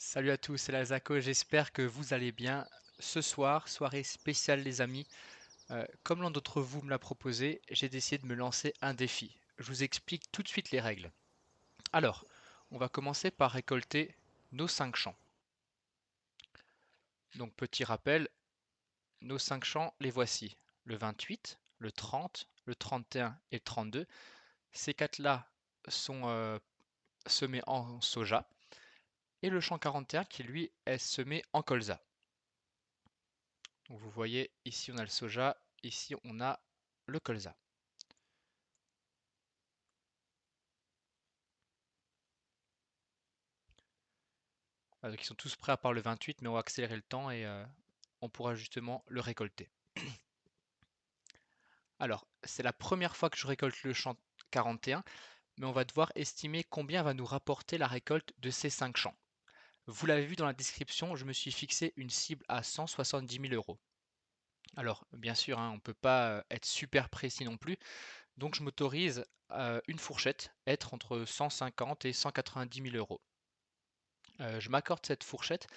Salut à tous, c'est Lazako, j'espère que vous allez bien. Ce soir, soirée spéciale les amis, comme l'un d'entre vous me l'a proposé, j'ai décidé de me lancer un défi. Je vous explique tout de suite les règles. Alors, on va commencer par récolter nos 5 champs. Donc petit rappel, nos 5 champs, les voici. Le 28, le 30, le 31 et le 32. Ces 4-là sont semés en soja. Et le champ 41 qui lui est semé en colza. Donc vous voyez, ici on a le soja, ici on a le colza. Donc ils sont tous prêts à part le 28, mais on va accélérer le temps et on pourra justement le récolter. Alors, c'est la première fois que je récolte le champ 41, mais on va devoir estimer combien va nous rapporter la récolte de ces 5 champs. Vous l'avez vu dans la description, je me suis fixé une cible à 170 000 euros. Alors, bien sûr, hein, on ne peut pas être super précis non plus, donc je m'autorise une fourchette, être entre 150 et 190 000 euros. Je m'accorde cette fourchette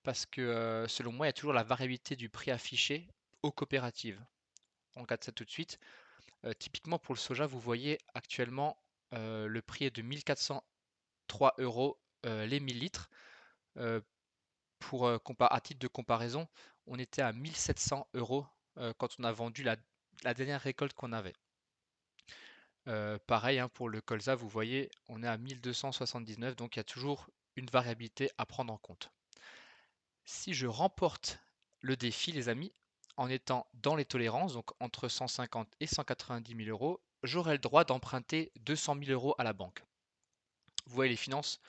parce que selon moi, il y a toujours la variabilité du prix affiché aux coopératives. On regarde ça tout de suite. Typiquement pour le soja, vous voyez actuellement le prix est de 1403 euros les 1000 litres. Euh, à titre de comparaison, on était à 1700 euros quand on a vendu la dernière récolte qu'on avait. Pareil hein, pour le colza, vous voyez, on est à 1279, donc il y a toujours une variabilité à prendre en compte. Si je remporte le défi, les amis, en étant dans les tolérances, donc entre 150 et 190 000 euros, j'aurai le droit d'emprunter 200 000 euros à la banque. Vous voyez les finances,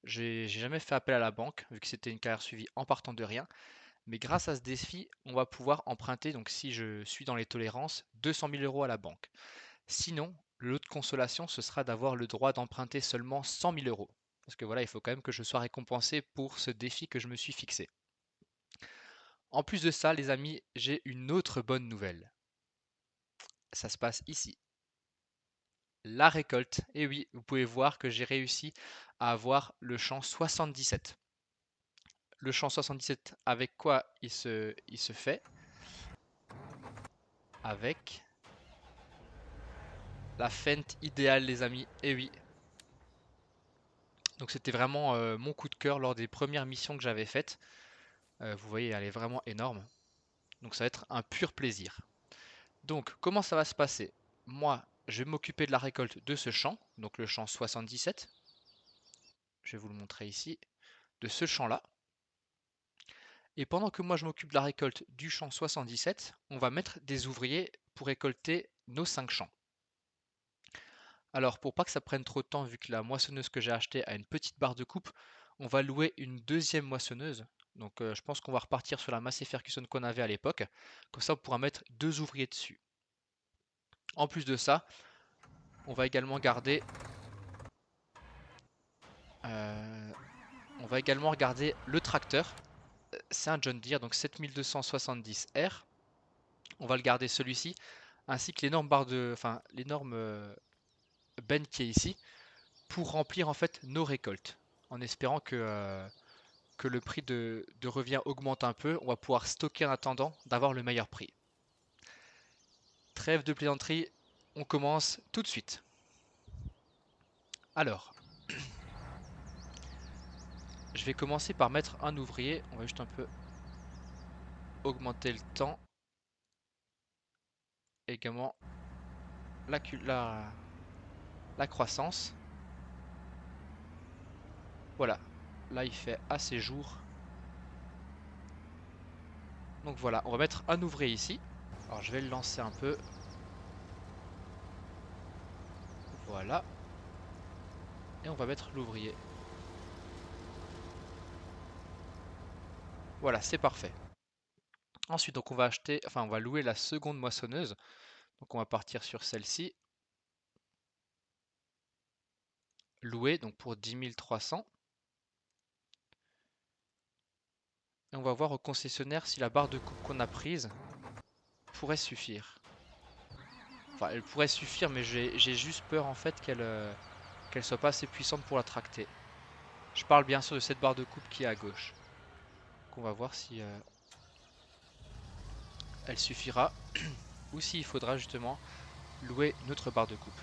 j'ai jamais fait appel à la banque, vu que c'était une carrière suivie en partant de rien. Mais grâce à ce défi, on va pouvoir emprunter, donc si je suis dans les tolérances, 200 000 euros à la banque. Sinon, le lot de consolation, ce sera d'avoir le droit d'emprunter seulement 100 000 euros. Parce que voilà, il faut quand même que je sois récompensé pour ce défi que je me suis fixé. En plus de ça, les amis, j'ai une autre bonne nouvelle. Ça se passe ici. La récolte. Et oui, vous pouvez voir que j'ai réussi à avoir le champ 77. Le champ 77, avec quoi il se fait? Avec la fente idéale, les amis. Et oui. Donc c'était vraiment mon coup de cœur lors des premières missions que j'avais faites. Vous voyez, elle est vraiment énorme. Donc ça va être un pur plaisir. Donc, comment ça va se passer? Moi, je vais m'occuper de la récolte de ce champ, donc le champ 77. Je vais vous le montrer ici, de ce champ-là. Et pendant que moi je m'occupe de la récolte du champ 77, on va mettre des ouvriers pour récolter nos 5 champs. Alors pour pas que ça prenne trop de temps, vu que la moissonneuse que j'ai achetée a une petite barre de coupe, on va louer une deuxième moissonneuse. Donc je pense qu'on va repartir sur la Massey Ferguson qu'on avait à l'époque. Comme ça on pourra mettre 2 ouvriers dessus. En plus de ça, on va également garder on va également regarder le tracteur. C'est un John Deere, donc 7270R. On va le garder celui-ci, ainsi que l'énorme barre de, enfin l'énorme benne qui est ici, pour remplir en fait nos récoltes. En espérant que le prix de revient augmente un peu, on va pouvoir stocker en attendant d'avoir le meilleur prix. Trêve de plaisanterie, on commence tout de suite. Alors, je vais commencer par mettre un ouvrier. On va juste un peu augmenter le temps. Également la croissance. Voilà, là il fait assez jour. Donc voilà, on va mettre un ouvrier ici. Alors je vais le lancer un peu. Voilà. Et on va mettre l'ouvrier. Voilà, c'est parfait. Ensuite, donc on va acheter, enfin on va louer la seconde moissonneuse. Donc on va partir sur celle-ci. Louer, donc pour 10 300. Et on va voir au concessionnaire si la barre de coupe qu'on a prise pourrait suffire. Enfin, elle pourrait suffire, mais j'ai juste peur en fait qu'elle soit pas assez puissante pour la tracter. Je parle bien sûr de cette barre de coupe qui est à gauche. On va voir si elle suffira ou s'il faudra justement louer une autre barre de coupe.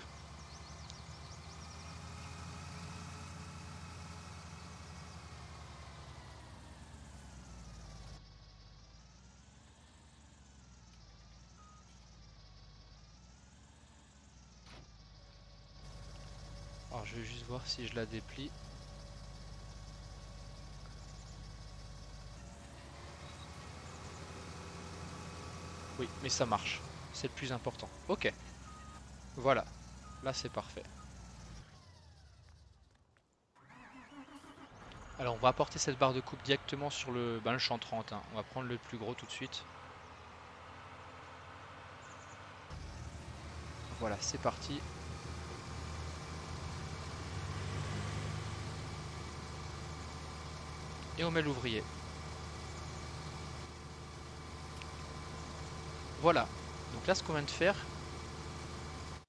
Alors je vais juste voir si je la déplie. Oui, mais ça marche. C'est le plus important. Ok, voilà. Là c'est parfait. Alors on va apporter cette barre de coupe directement sur le champ 30, hein. On va prendre le plus gros tout de suite. Voilà, c'est parti. Et on met l'ouvrier. Voilà. Donc là ce qu'on vient de faire,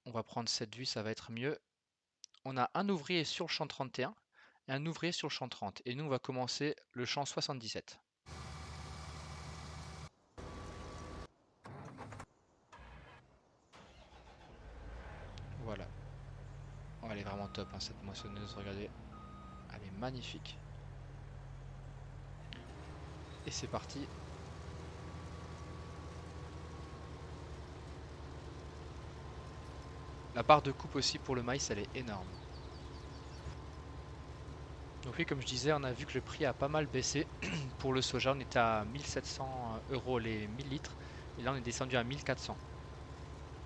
on va prendre cette vue, ça va être mieux. On a un ouvrier sur le champ 31 et un ouvrier sur le champ 30. Et nous on va commencer le champ 77. Voilà. Oh, elle est vraiment top hein, cette moissonneuse, regardez. Elle est magnifique. Et c'est parti. La barre de coupe aussi pour le maïs, elle est énorme. Donc oui, comme je disais, on a vu que le prix a pas mal baissé. Pour le soja, on était à 1700 € les 1000 litres. Et là, on est descendu à 1400.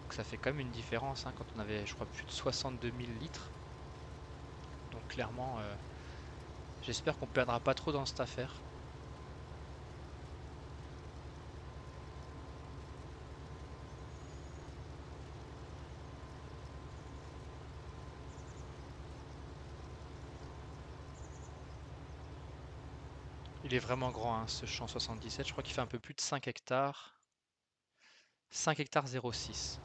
Donc ça fait quand même une différence hein, quand on avait, je crois, plus de 62 000 litres. Donc clairement, j'espère qu'on ne perdra pas trop dans cette affaire. Il est vraiment grand hein, ce champ 77. Je crois qu'il fait un peu plus de 5 hectares. 5 hectares 0,6.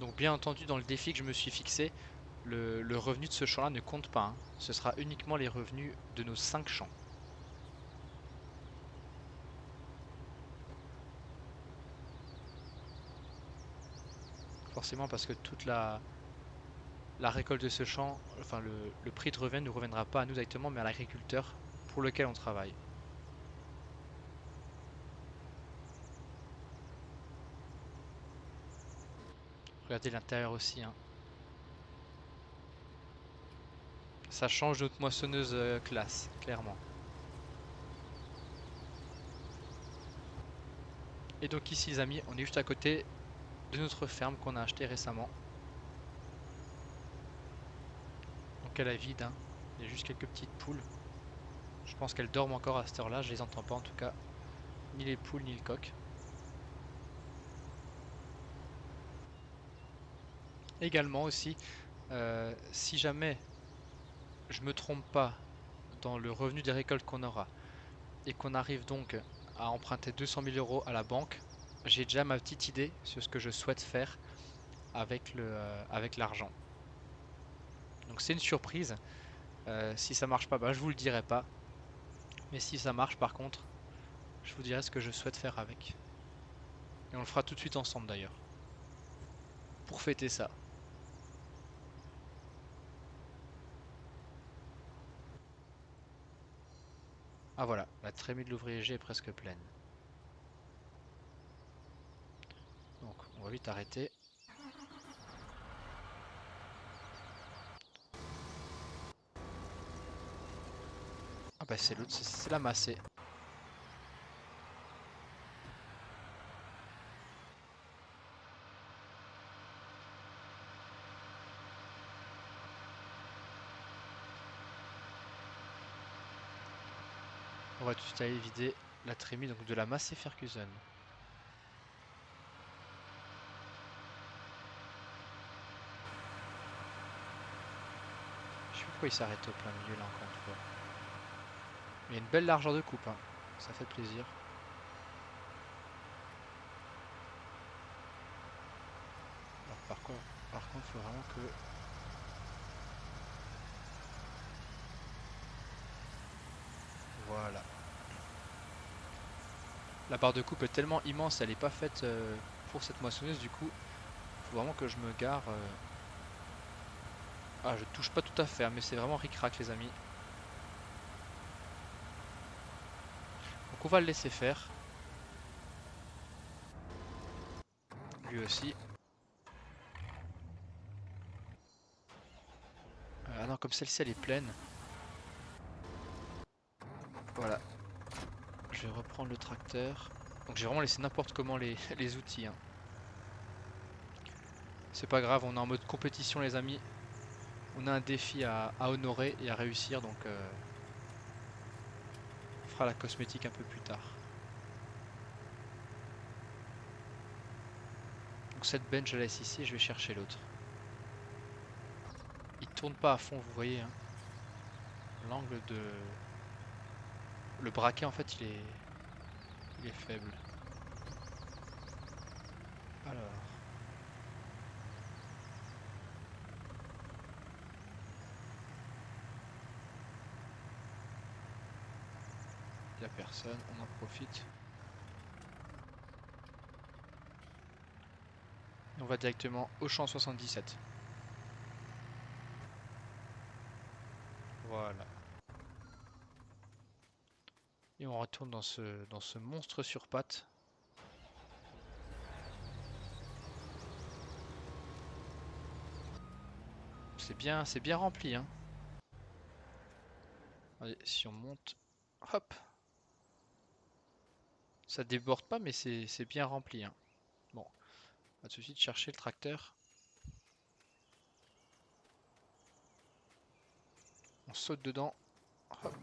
Donc bien entendu, dans le défi que je me suis fixé, le revenu de ce champ-là ne compte pas, hein. Ce sera uniquement les revenus de nos 5 champs. Forcément parce que toute la récolte de ce champ, enfin le prix de revient ne reviendra pas à nous directement, mais à l'agriculteur pour lequel on travaille. Regardez l'intérieur aussi, hein. Ça change de notre moissonneuse classe, clairement. Et donc ici les amis, on est juste à côté de notre ferme qu'on a acheté récemment. Donc elle est vide, hein. Il y a juste quelques petites poules. Je pense qu'elles dorment encore à cette heure-là, je les entends pas en tout cas. Ni les poules ni le coq. Également aussi, si jamais je me trompe pas dans le revenu des récoltes qu'on aura et qu'on arrive donc à emprunter 200 000 € à la banque, j'ai déjà ma petite idée sur ce que je souhaite faire avec l'argent. Donc c'est une surprise. Si ça marche pas, bah, je vous le dirai pas. Mais si ça marche par contre, je vous dirai ce que je souhaite faire avec. Et on le fera tout de suite ensemble d'ailleurs. Pour fêter ça. Ah voilà, la trémie de l'ouvrier G est presque pleine. Donc on va vite arrêter. Ah bah c'est l'autre, c'est la massée. On va tout de suite aller vider la trémie donc de la Massey Ferguson. Je sais pas pourquoi il s'arrête au plein milieu là encore une fois. Il y a une belle largeur de coupe, hein. Ça fait plaisir. Par contre, il faut vraiment que... Voilà. La barre de coupe est tellement immense, elle n'est pas faite pour cette moissonneuse, du coup, il faut vraiment que je me gare. Ah, je touche pas tout à fait, hein, mais c'est vraiment ric-rac, les amis. Donc on va le laisser faire. Lui aussi. Ah non, comme celle-ci, elle est pleine. Voilà. Je vais reprendre le tracteur. Donc j'ai vraiment laissé n'importe comment les outils, hein. C'est pas grave, on est en mode compétition, les amis. On a un défi à honorer et à réussir, donc on fera la cosmétique un peu plus tard. Donc cette bench, je la laisse ici et je vais chercher l'autre. Il tourne pas à fond, vous voyez, hein. L'angle de... Le braquet, en fait, il est faible. Alors... Il n'y a personne, on en profite. On va directement au champ 77. Voilà. Et on retourne dans ce monstre sur pattes. C'est bien rempli, hein. Allez, si on monte, hop, ça déborde pas, mais c'est bien rempli, hein. Bon, pas de souci de chercher le tracteur. On saute dedans, hop.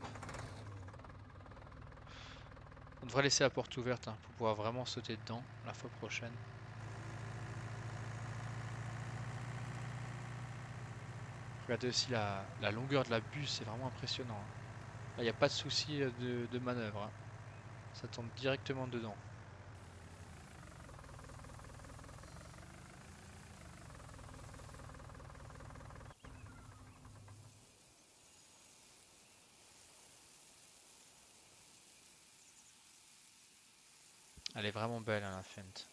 On devrait laisser la porte ouverte, hein, pour pouvoir vraiment sauter dedans la fois prochaine. Regardez aussi la longueur de la buse, c'est vraiment impressionnant, hein. Là, il n'y a pas de souci de manœuvre, hein. Ça tombe directement dedans. Elle est vraiment belle, hein, la Fendt.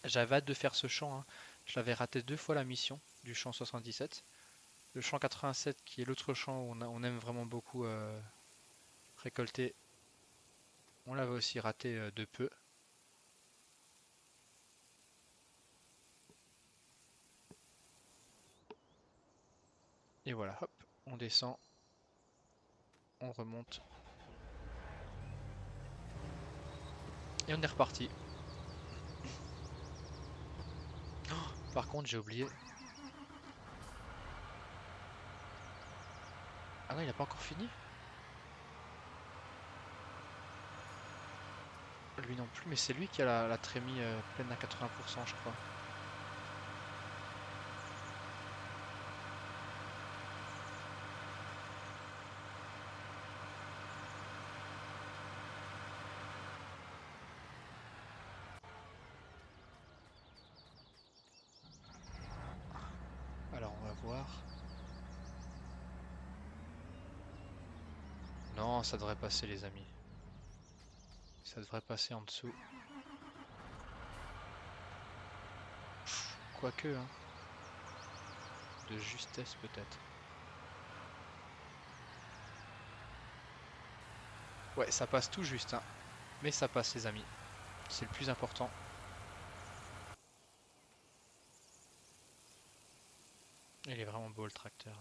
J'avais hâte de faire ce champ, hein. Je l'avais raté 2 fois la mission du champ 77. Le champ 87 qui est l'autre champ où on aime vraiment beaucoup récolter. On l'avait aussi raté de peu. Et voilà, hop, on descend, on remonte. Et on est reparti. Par contre, j'ai oublié. Ah non, il n'a pas encore fini? Lui non plus, mais c'est lui qui a la trémie pleine à 80%, je crois. Alors, on va voir. Non, ça devrait passer, les amis. Ça devrait passer en dessous. Quoique, hein. De justesse, peut-être. Ouais, ça passe tout juste, hein. Mais ça passe, les amis. C'est le plus important. Il est vraiment beau, le tracteur.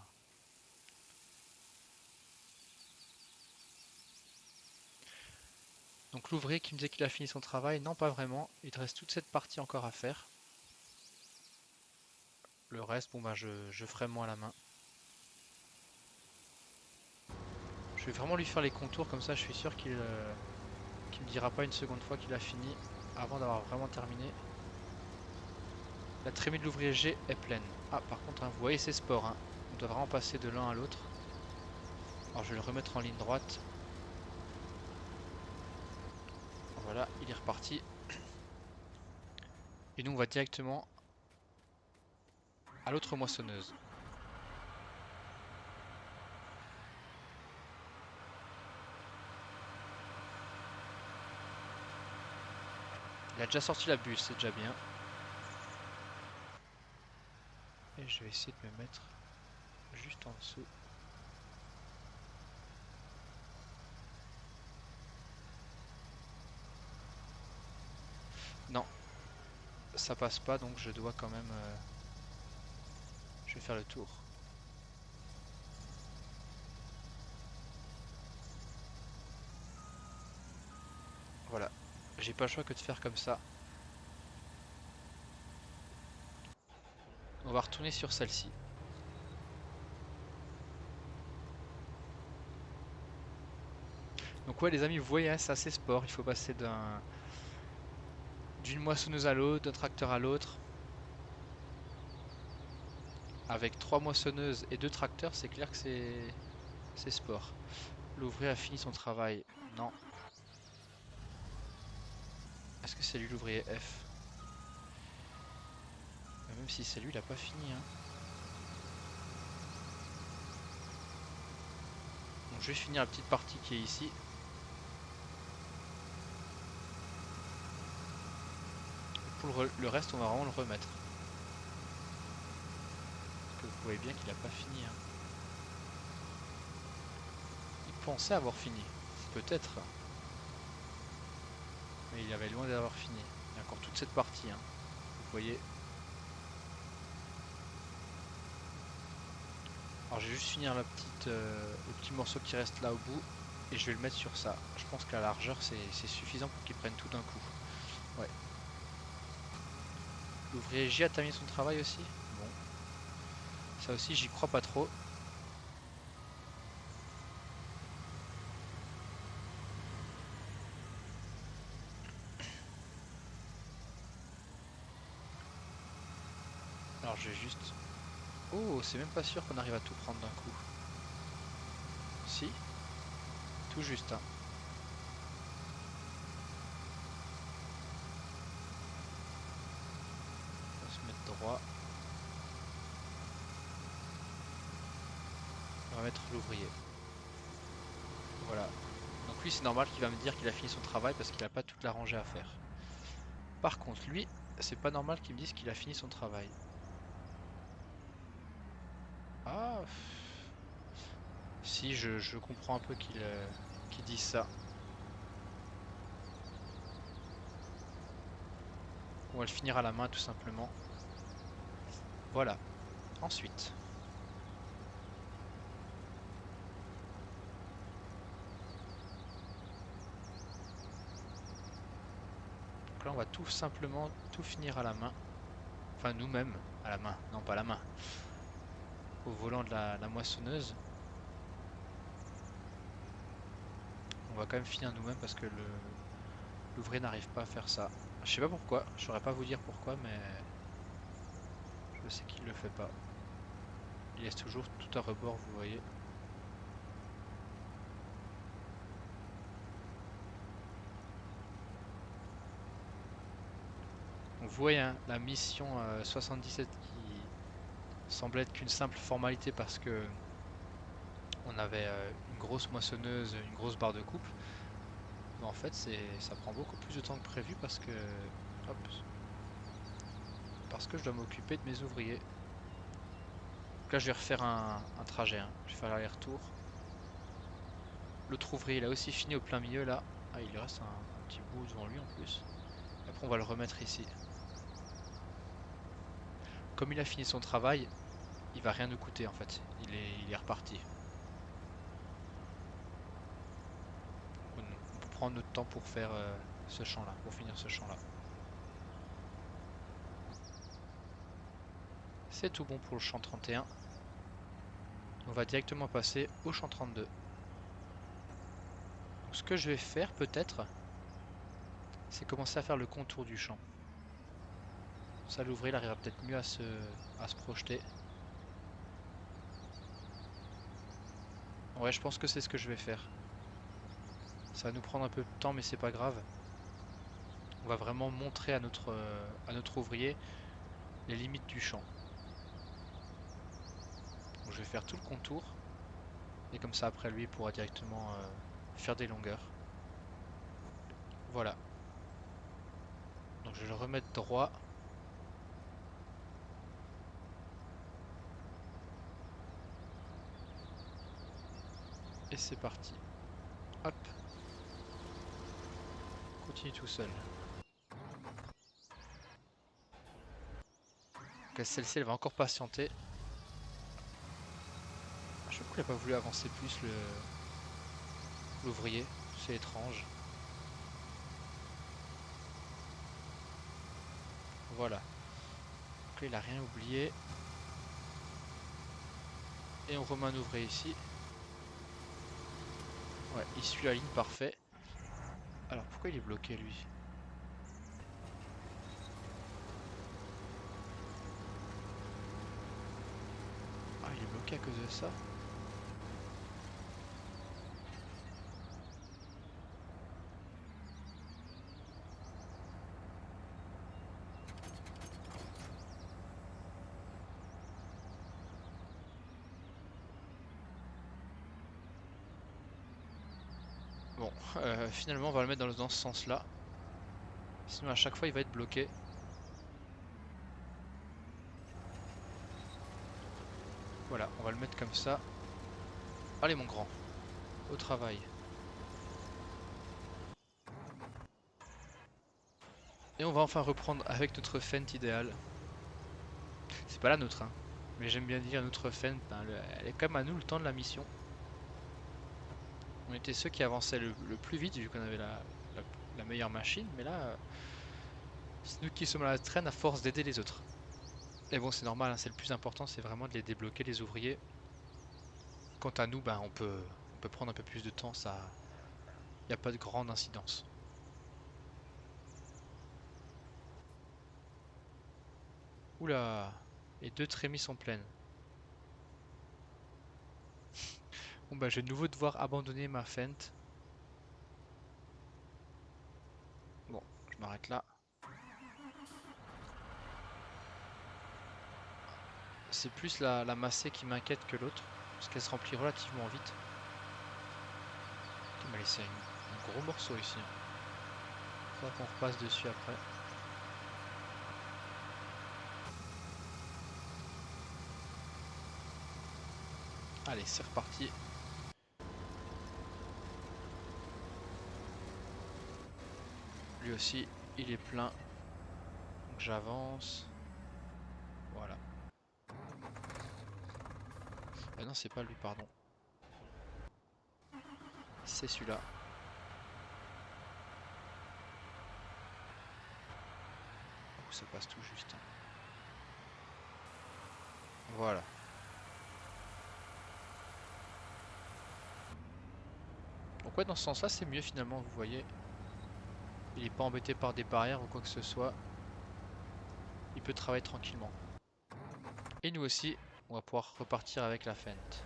Donc l'ouvrier qui me disait qu'il a fini son travail, non, pas vraiment. Il te reste toute cette partie encore à faire. Le reste, bon bah je ferai moi à la main. Je vais vraiment lui faire les contours, comme ça je suis sûr qu'il me dira pas une seconde fois qu'il a fini avant d'avoir vraiment terminé. La trémie de l'ouvrier G est pleine. Ah, par contre, hein, vous voyez, c'est sport, hein. On doit vraiment passer de l'un à l'autre. Alors je vais le remettre en ligne droite. Voilà, il est reparti. Et nous on va directement à l'autre moissonneuse. Il a déjà sorti la bûche, c'est déjà bien. Et je vais essayer de me mettre juste en dessous. Non, ça passe pas, donc je dois quand même... je vais faire le tour. Voilà, j'ai pas le choix que de faire comme ça. On va retourner sur celle-ci. Donc ouais les amis, vous voyez, hein, c'est assez sport. Il faut passer d'une moissonneuse à l'autre, d'un tracteur à l'autre. Avec 3 moissonneuses et 2 tracteurs, c'est clair que c'est sport. L'ouvrier a fini son travail. Non. Est-ce que c'est lui l'ouvrier F? Même si c'est lui, il a pas fini, hein. Donc je vais finir la petite partie qui est ici. Pour le reste, on va vraiment le remettre. Parce que vous voyez bien qu'il a pas fini, hein. Il pensait avoir fini. Peut-être. Mais il avait loin d'avoir fini. Il y a encore toute cette partie, hein. Vous voyez. Alors je vais juste finir le petit morceau qui reste là au bout. Et je vais le mettre sur ça. Je pense que la largeur c'est suffisant pour qu'il prenne tout d'un coup. Ouais. L'ouvrier J a terminé son travail aussi. Bon. Ça aussi j'y crois pas trop. Alors je vais juste... Oh, c'est même pas sûr qu'on arrive à tout prendre d'un coup. Si, tout juste, hein. On va se mettre droit. On va mettre l'ouvrier. Voilà. Donc lui c'est normal qu'il va me dire qu'il a fini son travail parce qu'il n'a pas toute la rangée à faire. Par contre lui, c'est pas normal qu'il me dise qu'il a fini son travail. Ah, si je comprends un peu qu'il dise ça. On va le finir à la main tout simplement. Voilà. Ensuite. Donc là on va tout simplement tout finir à la main. Enfin nous-mêmes à la main. Non pas à la main. Au volant de la moissonneuse. On va quand même finir nous-mêmes parce que l'ouvrier n'arrive pas à faire ça. Je sais pas pourquoi, je saurais pas vous dire pourquoi, mais je sais qu'il le fait pas. Il laisse toujours tout à rebord, vous voyez. Donc vous voyez, hein, la mission 77 qui semblait être qu'une simple formalité parce que on avait une grosse moissonneuse, une grosse barre de coupe. Mais en fait, ça prend beaucoup plus de temps que prévu parce que, hop, parce que je dois m'occuper de mes ouvriers. Donc là, je vais refaire un trajet, hein. Je vais faire l'aller-retour. L'autre ouvrier, il a aussi fini au plein milieu là. Ah, il lui reste un petit bout devant lui en plus. Après, on va le remettre ici. Comme il a fini son travail, il va rien nous coûter en fait. Il est reparti. On peut prendre notre temps pour faire ce champ là, pour finir ce champ là. C'est tout bon pour le champ 31. On va directement passer au champ 32. Donc, ce que je vais faire peut-être, c'est commencer à faire le contour du champ. Ça, l'ouvrier arrivera peut-être mieux à se projeter. Ouais, je pense que c'est ce que je vais faire. Ça va nous prendre un peu de temps, mais c'est pas grave. On va vraiment montrer à notre ouvrier les limites du champ. Donc je vais faire tout le contour. Et comme ça après lui il pourra directement faire des longueurs. Voilà. Donc je vais le remettre droit. Et c'est parti. Hop. Continue tout seul. Donc celle-ci elle va encore patienter. Je sais pas pourquoi il n'a pas voulu avancer plus l'ouvrier. C'est étrange. Voilà. Donc là il a rien oublié. Et on remet un ouvrier ici. Ouais, il suit la ligne, parfait. Alors pourquoi il est bloqué lui? Ah, il est bloqué à cause de ça? Bon, finalement on va le mettre dans ce sens-là. Sinon à chaque fois il va être bloqué. Voilà, on va le mettre comme ça. Allez mon grand, au travail. Et on va enfin reprendre avec notre fente idéale. C'est pas la nôtre, hein. Mais j'aime bien dire notre fente, hein, elle est quand même à nous le temps de la mission. On était ceux qui avançaient le plus vite vu qu'on avait la meilleure machine. Mais là, c'est nous qui sommes à la traîne à force d'aider les autres. Et bon, c'est normal, hein, c'est le plus important, c'est vraiment de les débloquer, les ouvriers. Quant à nous, ben, on peut prendre un peu plus de temps, ça, il n'y a pas de grande incidence. Oula, les deux trémies sont pleines. Bon bah je vais de nouveau devoir abandonner ma fente. Bon, je m'arrête là. C'est plus la massée qui m'inquiète que l'autre, parce qu'elle se remplit relativement vite. Il m'a laissé un gros morceau ici. Faudra qu'on repasse dessus après. Allez, c'est reparti. Lui aussi, il est plein. Donc j'avance. Voilà. Ah non, c'est pas lui, pardon. C'est celui-là. Oh, ça passe tout juste. Voilà. Donc ouais, dans ce sens-là, c'est mieux finalement, vous voyez. Il n'est pas embêté par des barrières ou quoi que ce soit. Il peut travailler tranquillement. Et nous aussi, on va pouvoir repartir avec la fente.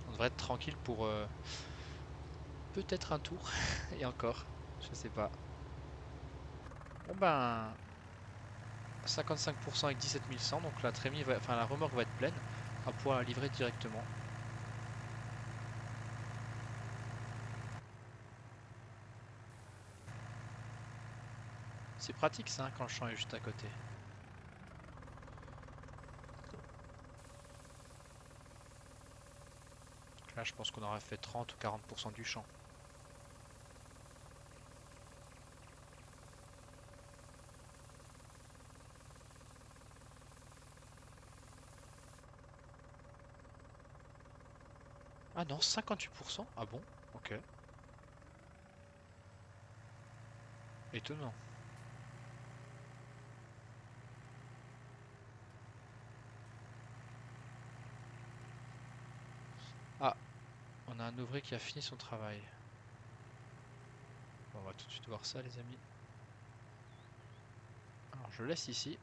On devrait être tranquille pour peut-être un tour. Et encore, je sais pas. Bon ben, 55% avec 17 100, donc la trémie va, enfin la remorque va être pleine. On va pouvoir la livrer directement. C'est pratique ça, hein, quand le champ est juste à côté. Là, je pense qu'on aurait fait 30 ou 40% du champ. Ah non, 58%? Ah bon? Ok. Étonnant. Ah, on a un ouvrier qui a fini son travail. Bon, on va tout de suite voir ça, les amis. Alors, je laisse ici.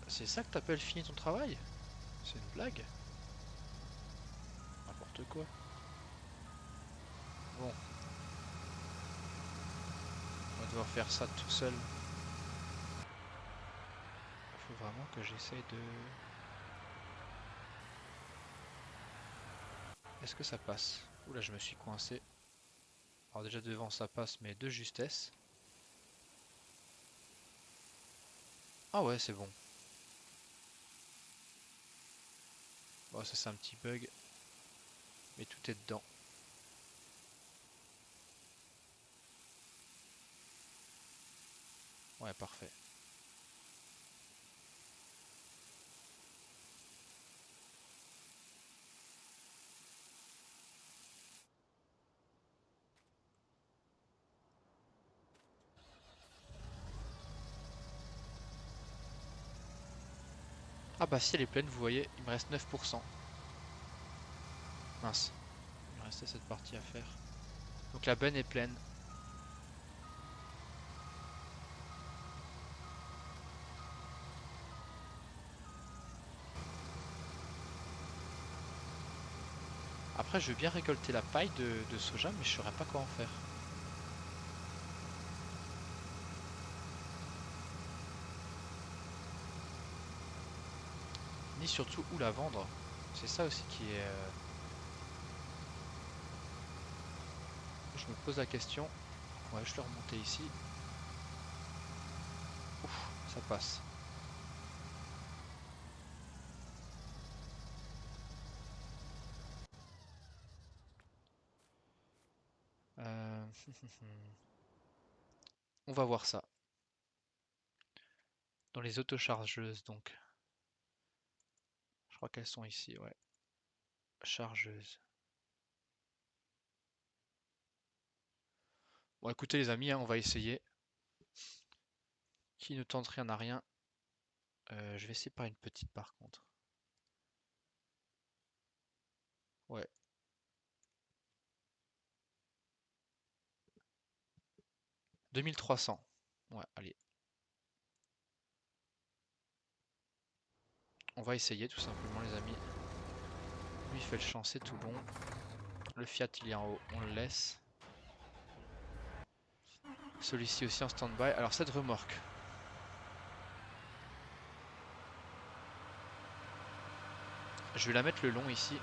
C'est ça que t'appelles fini ton travail? C'est une blague? N'importe quoi. Bon, on va devoir faire ça tout seul. Il faut vraiment que j'essaye de... Est-ce que ça passe? Oula, je me suis coincé. Alors déjà devant ça passe, mais de justesse. Ah ouais, c'est bon. Bon, ça c'est un petit bug, mais tout est dedans. Ouais, parfait. Ah bah si elle est pleine, vous voyez, il me reste 9%. Mince, il me restait cette partie à faire. Donc la benne est pleine. Après, je veux bien récolter la paille de soja, mais je saurais pas quoi en faire. Ni surtout où la vendre. C'est ça aussi qui est... Je me pose la question. On va juste le remonter ici. Ouf, ça passe. Euh, On va voir ça. Dans les autochargeuses, donc. Je crois qu'elles sont ici, ouais. Chargeuses. Bon, écoutez les amis, hein, on va essayer. Qui ne tente rien n'a rien. Je vais essayer par une petite par contre. Ouais. 2300. Ouais, allez. On va essayer tout simplement les amis. Lui il fait le champ, c'est tout bon. Le Fiat il est en haut, on le laisse. Celui-ci aussi en stand-by. Alors cette remorque. Je vais la mettre le long ici.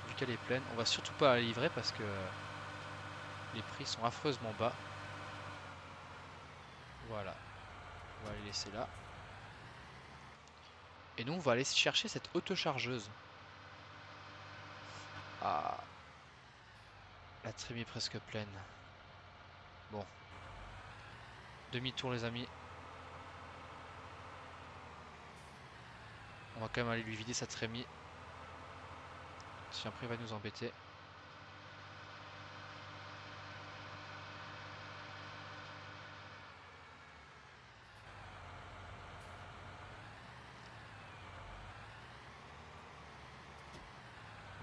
Vu qu'elle est pleine. On va surtout pas la livrer parce que les prix sont affreusement bas. Voilà. On va les laisser là. Et nous on va aller chercher cette autochargeuse. Ah. La trim est presque pleine. Bon. Demi-tour les amis. On va quand même aller lui vider sa trémie. Si après il va nous embêter.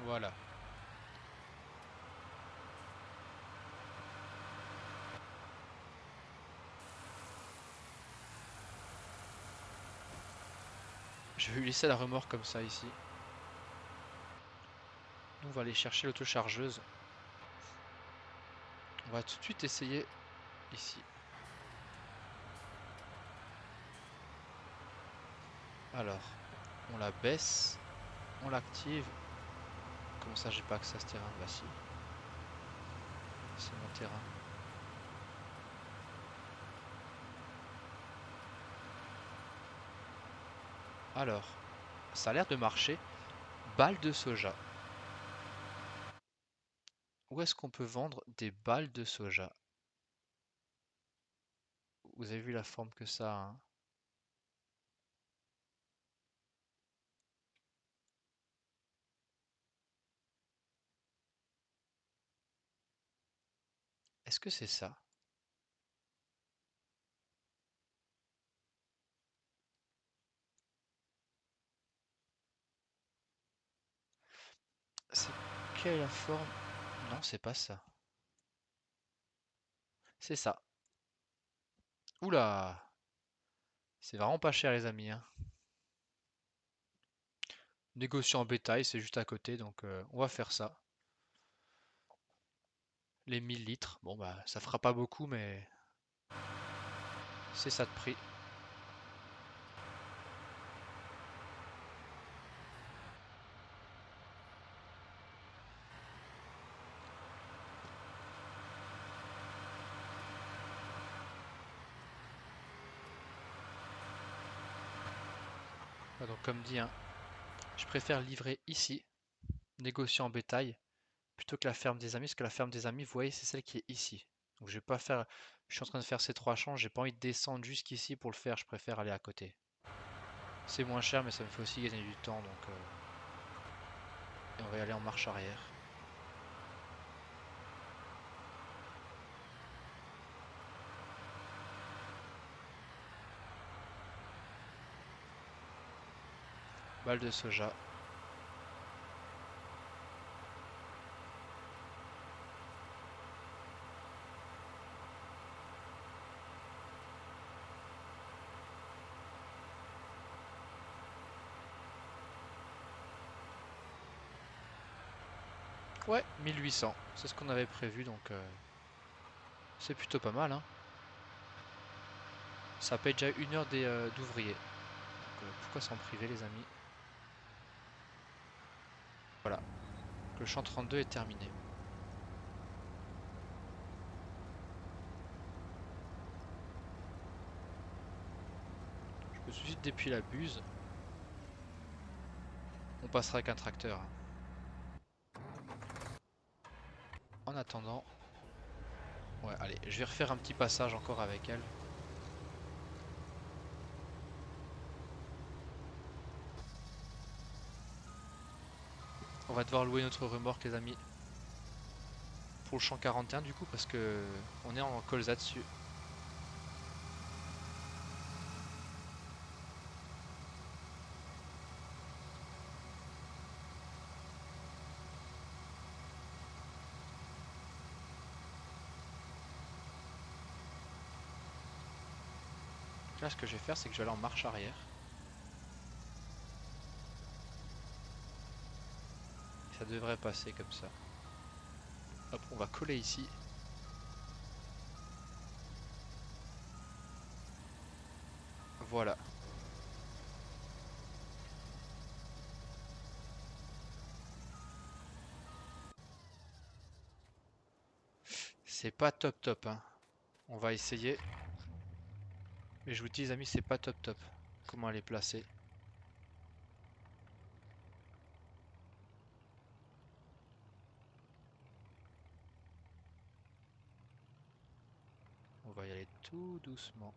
Voilà. Je vais lui laisser la remorque comme ça ici. Nous on va aller chercher l'autochargeuse. On va tout de suite essayer ici. Alors, on la baisse, on l'active. Comment ça j'ai pas accès à ce terrain? Bah si, c'est mon terrain. Alors, ça a l'air de marcher. Balles de soja. Où est-ce qu'on peut vendre des balles de soja? Vous avez vu la forme que ça a, hein? Est-ce que c'est ça? C'est quelle est la forme? Non, c'est pas ça. C'est ça. Oula! C'est vraiment pas cher les amis, hein. Négocier en bétail, c'est juste à côté, donc on va faire ça. Les 1000 litres, bon bah ça fera pas beaucoup, mais c'est ça de prix. Ah, donc comme dit, hein, je préfère livrer ici, négocier en bétail, plutôt que la ferme des amis, parce que la ferme des amis, vous voyez, c'est celle qui est ici. Donc je vais pas faire, je suis en train de faire ces 3 champs, j'ai pas envie de descendre jusqu'ici pour le faire, je préfère aller à côté. C'est moins cher, mais ça me fait aussi gagner du temps, donc et on va y aller en marche arrière. Balle de soja. Ouais, 1800, c'est ce qu'on avait prévu, donc c'est plutôt pas mal, hein. Ça paye déjà 1 heure d'ouvrier. Pourquoi s'en priver, les amis? Voilà, le champ 32 est terminé. Je peux tout de suite dépiler la buse. On passera avec un tracteur, hein. En attendant, ouais, allez, je vais refaire un petit passage encore avec elle. On va devoir louer notre remorque, les amis, pour le champ 41 du coup, parce que on est en colza dessus. Donc là, ce que je vais faire, c'est que je vais aller en marche arrière. Ça devrait passer comme ça. Hop, on va coller ici. Voilà. C'est pas top top, hein. On va essayer. Mais je vous dis, les amis, c'est pas top top. Comment elle est placée. On va y aller tout doucement.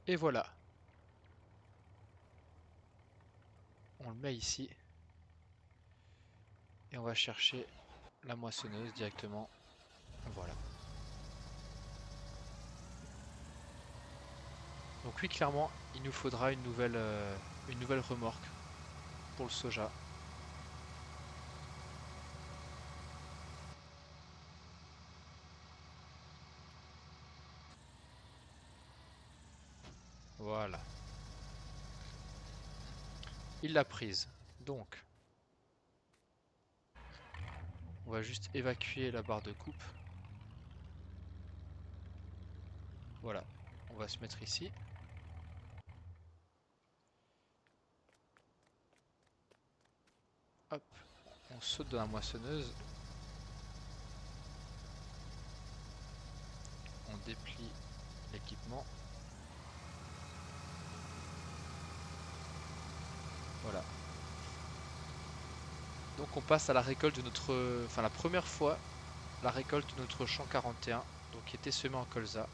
Et voilà. On le met ici. Et on va chercher la moissonneuse directement. Voilà. Donc oui, clairement, il nous faudra une nouvelle remorque pour le soja. Voilà. Il l'a prise. Donc, on va juste évacuer la barre de coupe. Voilà. On va se mettre ici. Hop. On saute dans la moissonneuse. On déplie l'équipement. Voilà. Donc on passe à la récolte de notre... Enfin la première fois, la récolte de notre champ 41, donc qui était semé en colza.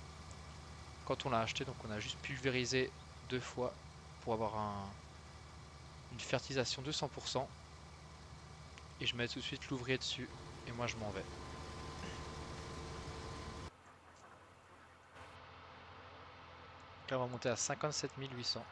Quand on l'a acheté, donc on a juste pulvérisé 2 fois pour avoir une fertilisation de 100%. Et je mets tout de suite l'ouvrier dessus et moi je m'en vais. Donc là on va monter à 57 800.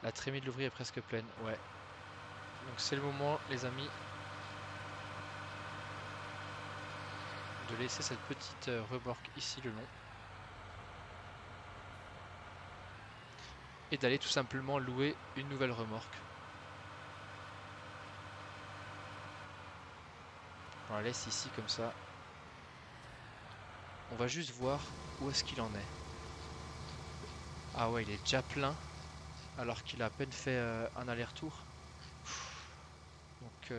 La trémie de l'ouvrier est presque pleine, ouais. Donc c'est le moment, les amis, de laisser cette petite remorque ici le long. Et d'aller tout simplement louer une nouvelle remorque. On la laisse ici comme ça. On va juste voir où est-ce qu'il en est. Ah ouais, il est déjà plein alors qu'il a à peine fait un aller-retour. Donc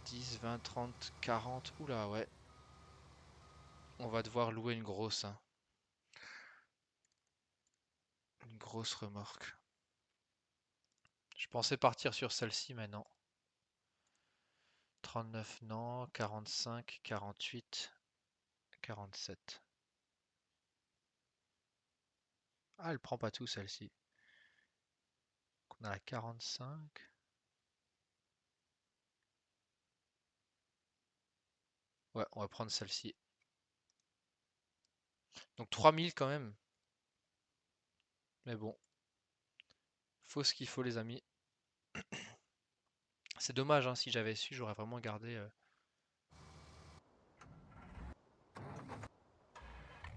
10, 20, 30, 40. Oula, ouais. On va devoir louer une grosse, hein. Une grosse remorque. Je pensais partir sur celle-ci maintenant. 39 non, 45, 48, 47. Ah, elle prend pas tout celle-ci. On a la 45. Ouais, on va prendre celle-ci. Donc 3000 quand même. Mais bon, faut ce qu'il faut les amis. C'est dommage, hein, si j'avais su, j'aurais vraiment gardé.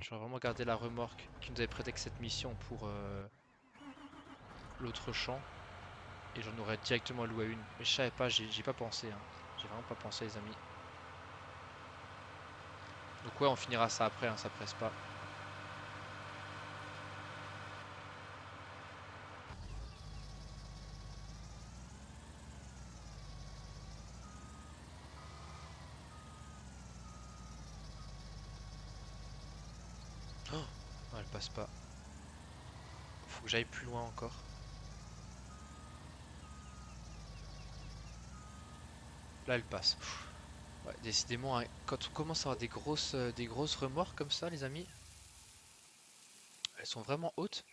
J'aurais vraiment gardé la remorque qui nous avait prêté que cette mission pour l'autre champ. Et j'en aurais directement loué une. Mais je savais pas, j'y pas pensé, hein. J'ai vraiment pas pensé les amis. Donc ouais, on finira ça après, hein, ça presse pas. Oh, non, elle passe pas. Faut que j'aille plus loin encore. Là, elle passe. Ouais, décidément, hein, quand on commence à avoir des grosses remorques comme ça, les amis, elles sont vraiment hautes.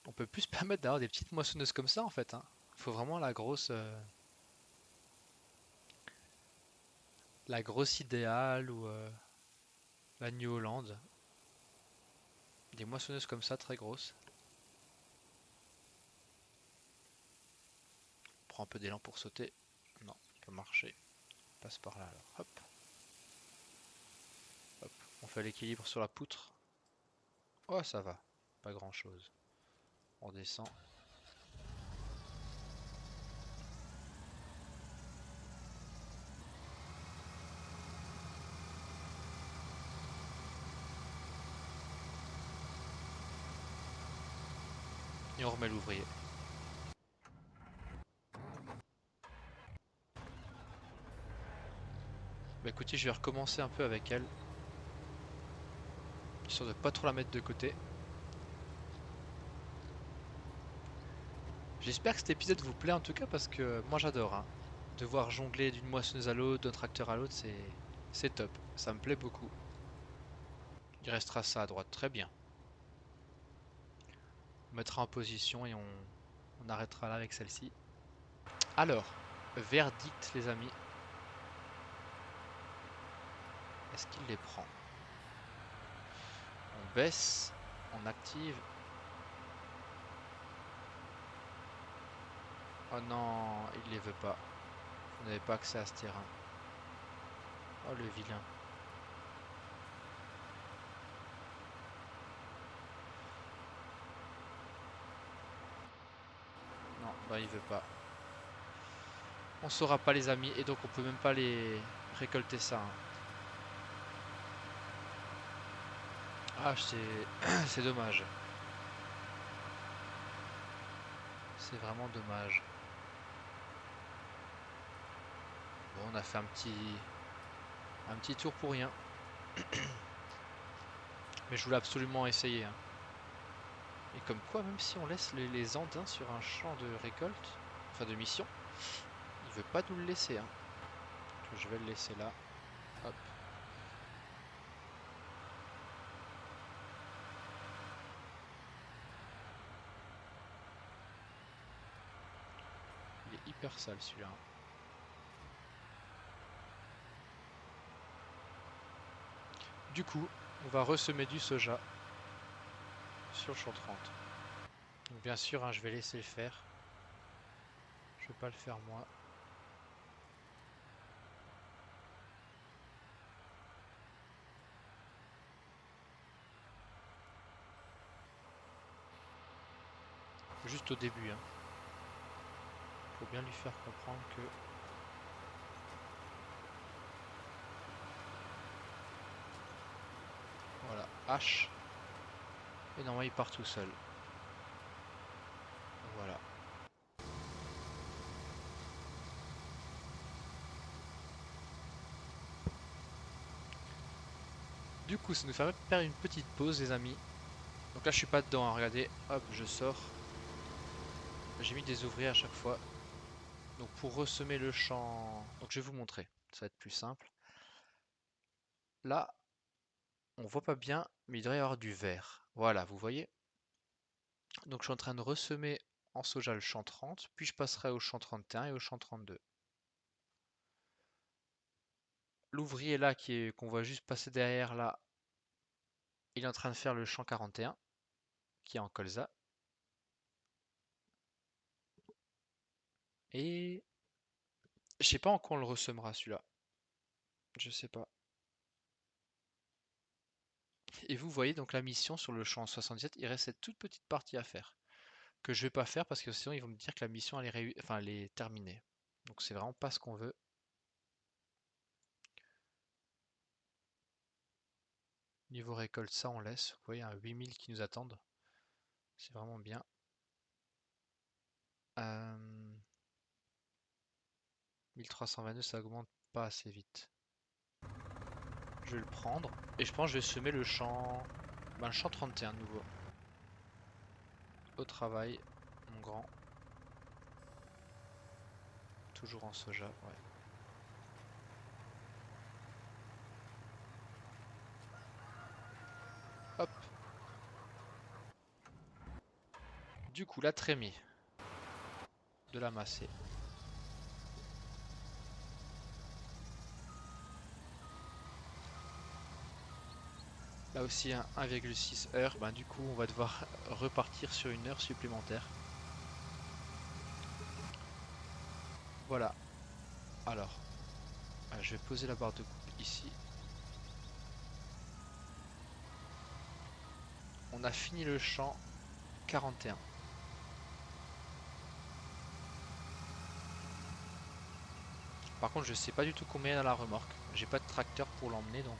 On peut plus se permettre d'avoir des petites moissonneuses comme ça en fait, hein. Faut vraiment la grosse idéale ou la New Holland. Des moissonneuses comme ça, très grosses. On prend un peu d'élan pour sauter. Non, ça peut marcher. On passe par là alors. Hop, hop. On fait l'équilibre sur la poutre. Oh, ça va. Pas grand chose. On descend. Et on remet l'ouvrier. Bah écoutez, je vais recommencer un peu avec elle. Histoire de pas trop la mettre de côté. J'espère que cet épisode vous plaît en tout cas parce que moi j'adore, hein. Devoir jongler d'une moissonneuse à l'autre, d'un tracteur à l'autre, c'est top. Ça me plaît beaucoup. Il restera ça à droite, très bien. On mettra en position et on arrêtera là avec celle-ci. Alors, verdict les amis. Est-ce qu'il les prend? On baisse, on active. Oh non, il les veut pas. Vous n'avez pas accès à ce terrain. Oh le vilain. Non, bah il veut pas. On saura pas les amis et donc on peut même pas les récolter ça, hein. Ah c'est dommage. C'est vraiment dommage. Bon, on a fait un petit tour pour rien. Mais je voulais absolument essayer, hein. Et comme quoi, même si on laisse les andins sur un champ de récolte, enfin de mission, il veut pas nous le laisser, hein. Donc, je vais le laisser là. Hop. Il est hyper sale celui-là, hein. Du coup, on va ressemer du soja sur le champ 30. Donc bien sûr, hein, je vais laisser le faire. Je vais pas le faire moi. Juste au début, hein. Faut bien lui faire comprendre que... Voilà, H. Et normalement il part tout seul. Voilà. Du coup, ça nous fait faire une petite pause, les amis. Donc là, je suis pas dedans, hein. Regardez, hop, je sors. J'ai mis des ouvriers à chaque fois. Donc pour ressemer le champ... Donc je vais vous montrer, ça va être plus simple. Là, on voit pas bien, mais il devrait y avoir du vert. Voilà, vous voyez? Donc je suis en train de ressemer en soja le champ 30, puis je passerai au champ 31 et au champ 32. L'ouvrier là qu'on voit juste passer derrière là, il est en train de faire le champ 41 qui est en colza. Et je sais pas en quoi on le ressemera celui-là. Je sais pas. Et vous voyez donc la mission sur le champ 77, il reste cette toute petite partie à faire. Que je vais pas faire parce que sinon ils vont me dire que la mission elle est terminée. Donc c'est vraiment pas ce qu'on veut. Niveau récolte, ça on laisse. Vous voyez, un 8000 qui nous attendent. C'est vraiment bien. 1322, ça augmente pas assez vite. Je vais le prendre. Et je pense que je vais semer le champ 31 de nouveau. Au travail, mon grand. Toujours en soja, ouais. Hop. Du coup, la trémie. De la masser. Là aussi, un 1,6 heures. Ben, du coup, on va devoir repartir sur une heure supplémentaire. Voilà. Alors, je vais poser la barre de coupe ici. On a fini le champ 41. Par contre, je sais pas du tout combien il y a dans la remorque. J'ai pas de tracteur pour l'emmener, donc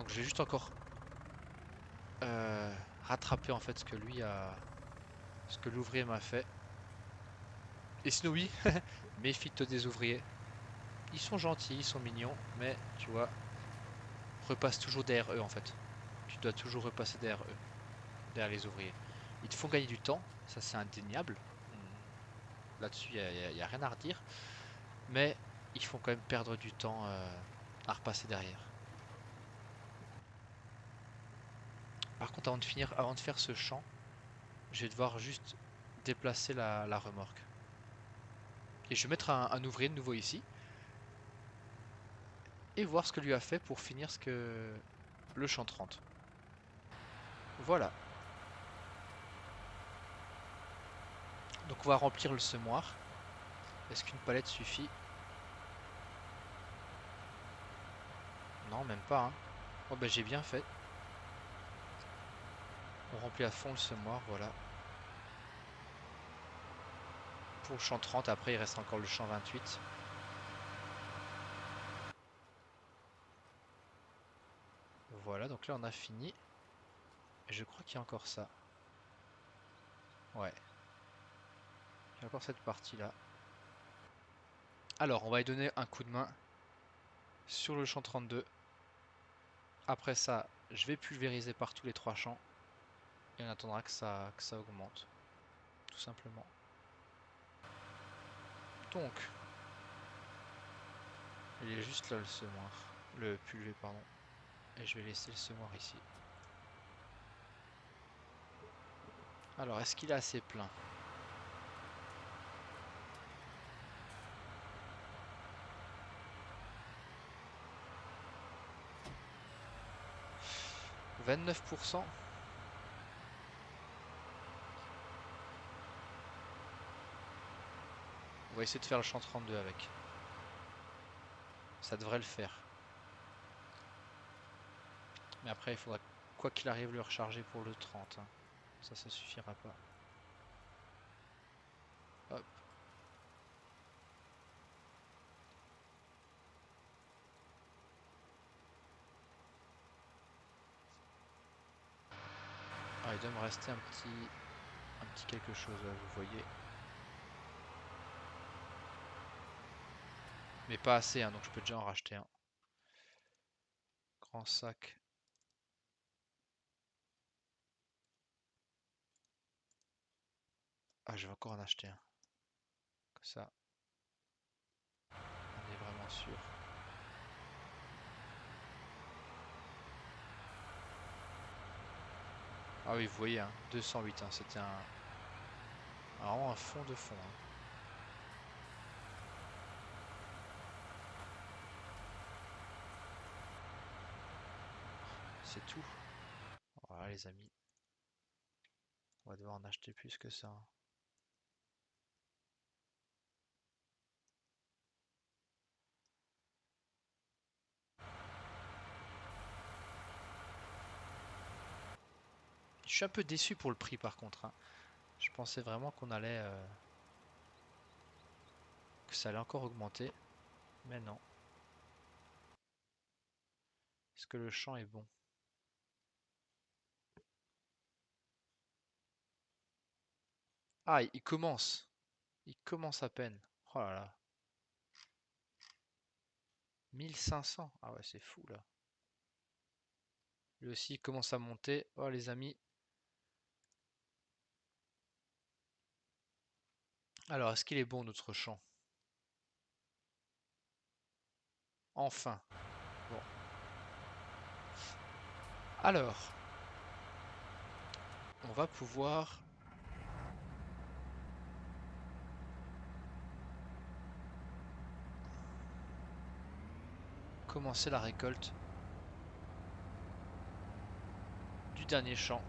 je vais juste encore rattraper en fait ce que l'ouvrier m'a fait. Et sinon oui, méfie-toi des ouvriers. Ils sont gentils, ils sont mignons, mais tu vois, repasse toujours derrière eux en fait. Tu dois toujours repasser derrière eux, derrière les ouvriers. Ils te font gagner du temps, ça c'est indéniable. Là-dessus, il n'y a rien à redire. Mais ils font quand même perdre du temps à repasser derrière. Par contre, avant de faire ce champ, je vais devoir juste déplacer la remorque. Et je vais mettre un ouvrier de nouveau ici. Et voir ce que lui a fait pour finir le champ 30. Voilà. Donc on va remplir le semoir. Est-ce qu'une palette suffit? Non, même pas, hein. Oh bah j'ai bien fait. On remplit à fond le semoir, voilà. Pour le champ 30, après il reste encore le champ 28. Voilà, donc là on a fini. Et je crois qu'il y a encore ça. Ouais. Il y a encore cette partie-là. Alors, on va y donner un coup de main sur le champ 32. Après ça, je vais pulvériser par tous les trois champs. Et on attendra que ça augmente. Tout simplement. Donc, il est juste là le semoir. Le pulvé, pardon. Et je vais laisser le semoir ici. Alors, est-ce qu'il est assez plein? « 29%. va essayer de faire le champ 32 avec. Ça devrait le faire. Mais après, il faudra, quoi qu'il arrive, le recharger pour le 30. Hein. Ça suffira pas. Hop. Ah, il doit me rester un petit quelque chose là, vous voyez. Mais pas assez, hein, donc je peux déjà en racheter un. Grand sac. Ah, je vais encore en acheter un. Comme ça, on est vraiment sûr. Ah oui, vous voyez, hein, 208, hein, c'était vraiment un fond de fond. Hein. C'est tout. Voilà les amis. On va devoir en acheter plus que ça. Hein. Je suis un peu déçu pour le prix par contre. Hein. Je pensais vraiment qu'on allait... que ça allait encore augmenter. Mais non. Est-ce que le champ est bon? Ah, il commence. Il commence à peine. Oh là là. 1500. Ah ouais, c'est fou là. Lui aussi, il commence à monter. Oh les amis. Alors, est-ce qu'il est bon notre champ? Enfin. Bon. Alors, on va pouvoir... commencer la récolte du dernier champ.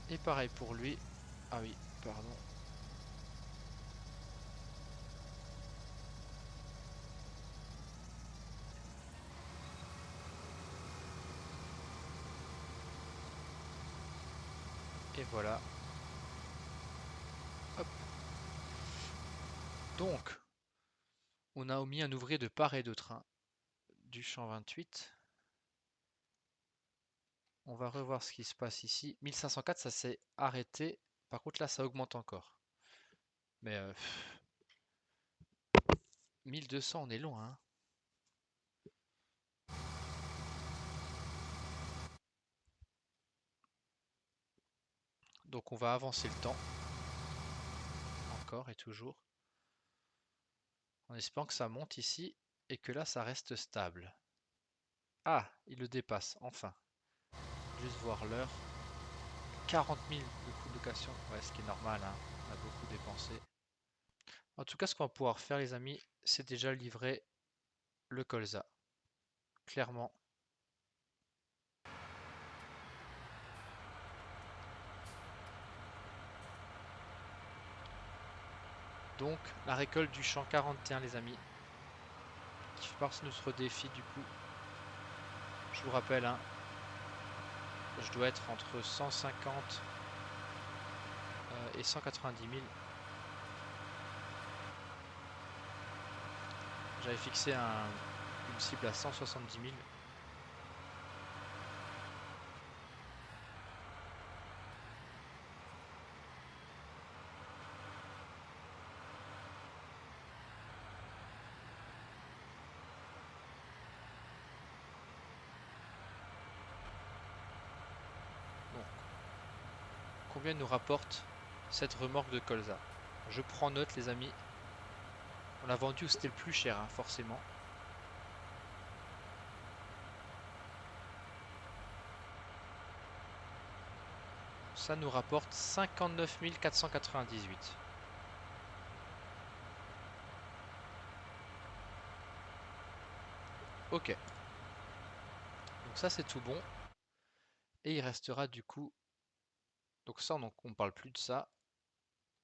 Et pareil pour lui. Ah oui, pardon. Et voilà. Hop. Donc, on a omis un ouvrier de part et d'autre. Hein, du champ 28. On va revoir ce qui se passe ici. 1504, ça s'est arrêté. Par contre, là, ça augmente encore. Mais 1200, on est loin. Hein. Donc, on va avancer le temps. Encore et toujours. En espérant que ça monte ici et que là, ça reste stable. Ah, il le dépasse, enfin. Juste voir l'heure. 40 000 de coût de location. Ouais, ce qui est normal, hein. On a beaucoup dépensé. En tout cas, ce qu'on va pouvoir faire, les amis, c'est déjà livrer le colza. Clairement. Donc, la récolte du champ 41, les amis. Qui fait partie de notre défi, du coup. Je vous rappelle, hein, je dois être entre 150 et 190 000. J'avais fixé une cible à 170 000. Bon. Combien nous rapporte cette remorque de colza? Je prends note, les amis. On l'a vendu où c'était le plus cher, hein, forcément. Ça nous rapporte 59 498. Ok. Donc ça c'est tout bon. Et il restera du coup... Donc ça on parle plus de ça.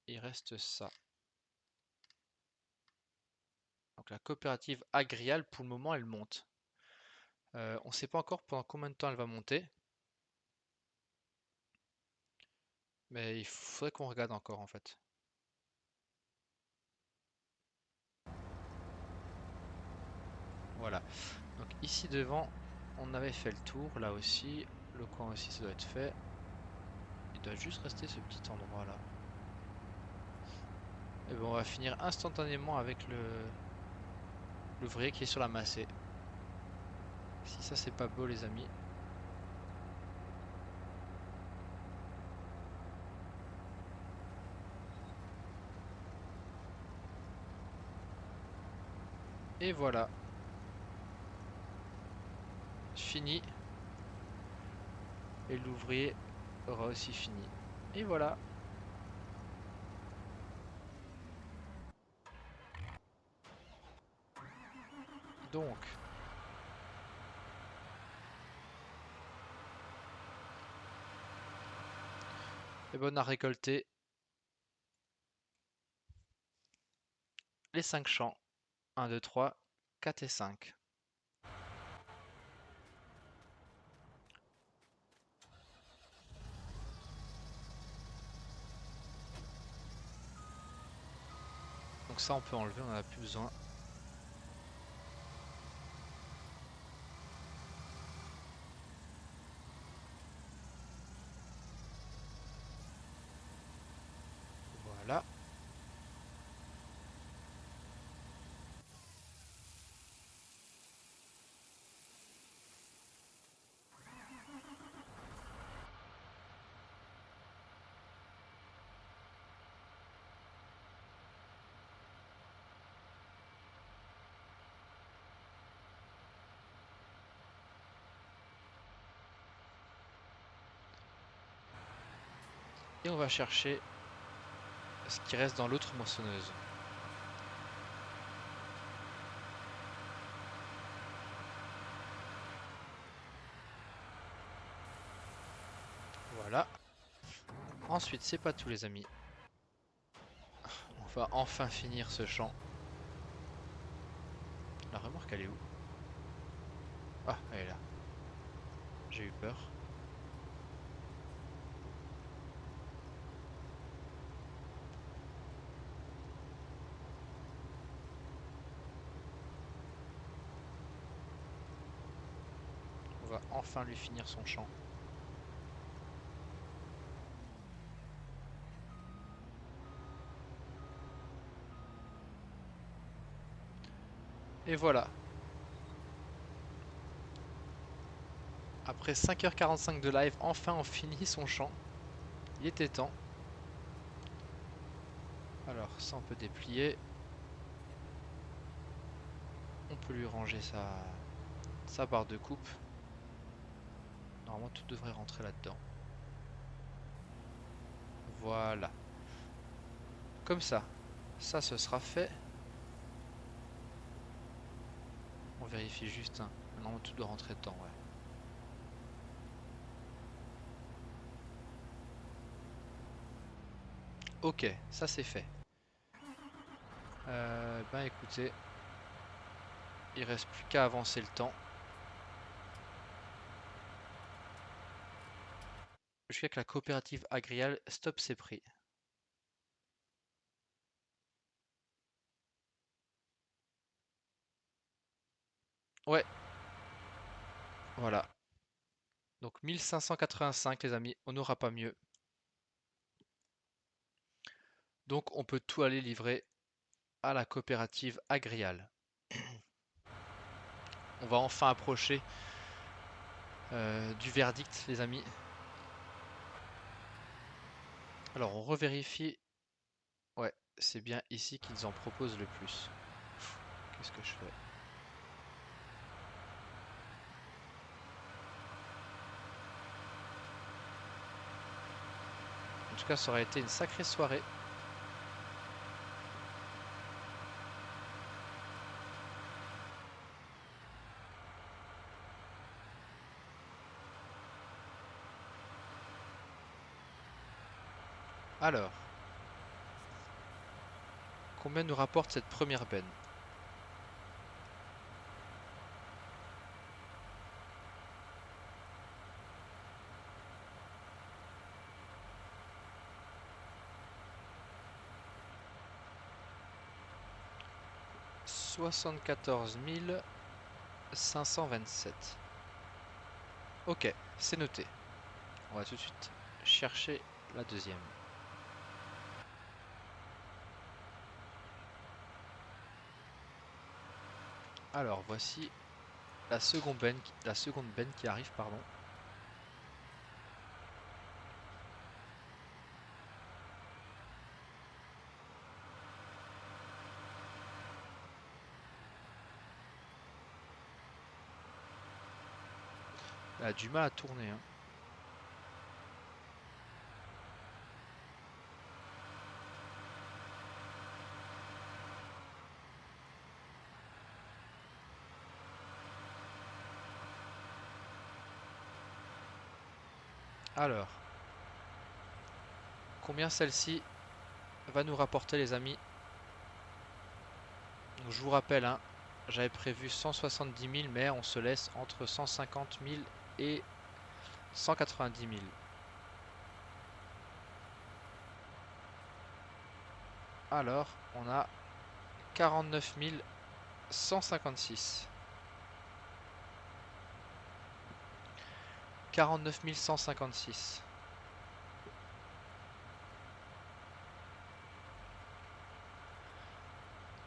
Il reste ça. Donc la coopérative Agrial pour le moment elle monte. On ne sait pas encore pendant combien de temps elle va monter. Mais il faudrait qu'on regarde encore en fait. Voilà. Donc ici devant, on avait fait le tour. Là aussi, le coin aussi ça doit être fait. Il doit juste rester ce petit endroit là. Et bon, on va finir instantanément avec l'ouvrier qui est sur la massée. Si ça c'est pas beau les amis. Et voilà. Fini. Et l'ouvrier aura aussi fini. Et voilà. Donc. Et bon, on a récolté les 5 champs. 1, 2, 3, 4 et 5. Donc ça on peut enlever, on en a plus besoin. Voilà. Et on va chercher ce qui reste dans l'autre moissonneuse. Voilà. Ensuite, c'est pas tout les amis. On va enfin finir ce champ. La remorque elle est où? Ah, elle est là. J'ai eu peur. On va enfin lui finir son champ. Et voilà. Après 5h45 de live, enfin on finit son champ. Il était temps. Alors ça on peut déplier. On peut lui ranger sa barre de coupe. Normalement tout devrait rentrer là-dedans. Voilà. Comme ça. Ça ce sera fait. On vérifie juste. Hein. Normalement tout doit rentrer dedans, ouais. Ok, ça c'est fait. Ben écoutez, il reste plus qu'à avancer le temps. Jusqu'à que la coopérative Agrial stoppe ses prix. Ouais, voilà. Donc 1585 les amis, on n'aura pas mieux. Donc on peut tout aller livrer à la coopérative Agrial. On va enfin approcher du verdict les amis. Alors on revérifie. Ouais, c'est bien ici qu'ils en proposent le plus. Qu'est-ce que je fais? tout cas, ça aurait été une sacrée soirée. Alors, combien nous rapporte cette première benne? « 74 527. Ok, c'est noté. On va tout de suite chercher la deuxième. Alors, voici la seconde benne qui arrive, pardon. Elle a du mal à tourner, hein. Alors, combien celle-ci va nous rapporter, les amis? Donc, je vous rappelle, hein, j'avais prévu 170 000, mais on se laisse entre 150 000 et 190 000. Alors, on a 49 156. 49 156.